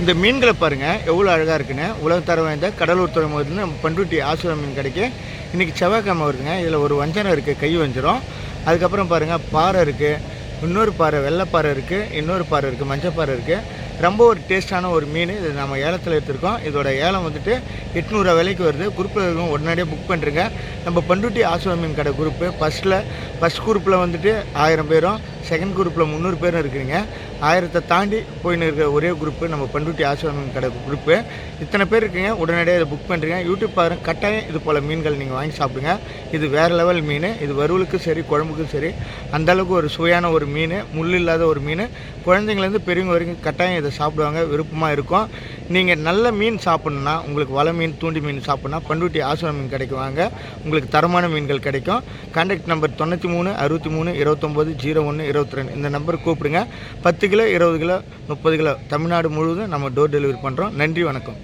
இந்த மீன்களை பாருங்கள் எவ்வளோ அழகாக இருக்குன்னு. உலகத்தரம் வாய்ந்த கடலூர் துறைமுகத்தில் நம்ம பண்ருட்டி ஆசுரம் மீன் கிடைக்கு. இன்றைக்கி செவ்வாய்க்கிழமை வருதுங்க. இதில் ஒரு வஞ்சரம் இருக்குது, கை வஞ்சிரம். அதுக்கப்புறம் பாருங்கள் பாறை இருக்குது, இன்னொரு பாறை வெள்ளைப்பாறை இருக்குது, இன்னொரு பாறை இருக்குது, மஞ்சள் பாறை இருக்குது. ரொம்ப ஒரு டேஸ்ட்டான ஒரு மீன். இது நம்ம ஏலத்தில் எடுத்துருக்கோம். இதோட ஏலம் வந்துட்டு 800 விலைக்கு வருது. குரூப்பில் இருக்கும், உடனடியாக புக் பண்ணுறங்க. நம்ம பண்ருட்டி ஆசுரம் மீன் கடை குரூப்பு ஃபஸ்ட் குரூப்பில் வந்துட்டு 1000 பேரும், செகண்ட் குரூப்பில் 300 பேரும் இருக்குதுங்க. 1000 தாண்டி போயின்னு இருக்கிற ஒரே குரூப்பு நம்ம பண்ருட்டி ஆசுரம் மீன் கடை குரூப்பு. இத்தனை பேர் இருக்குங்க. உடனடியாக இதை புக் பண்ணுறீங்க. யூடியூப் பாருங்கள், கட்டாயம் இது போல் மீன்கள் நீங்கள் வாங்கி சாப்பிடுங்க. இது வேறு லெவல் மீன். இது வறுவலுக்கும் சரி, குழம்புக்கும் சரி, அந்தளவுக்கு ஒரு சுவையான ஒரு மீன், முள் இல்லாத ஒரு மீன். குழந்தைங்கலேருந்து பெரியவங்க வரைக்கும் கட்டாயம் இதை சாப்பிடுவாங்க, விருப்பமாக இருக்கும். நீங்கள் நல்ல மீன் சாப்பிட்ணுன்னா, உங்களுக்கு வலை மீன், தூண்டி மீன் சாப்பிட்ணுன்னா பண்ருட்டி ஆசுரம் மீன் கடைக்கு வாங்க. உங்களுக்கு தரமான மீன்கள் கிடைக்கும். Contact number 93 63 29 01 22. இந்த நம்பருக்கு கூப்பிடுங்க. 10 கிலோ, 20 கிலோ, 30 கிலோ தமிழ்நாடு முழுவதும் நம்ம டோர் டெலிவரி பண்ணுறோம். நன்றி, வணக்கம்.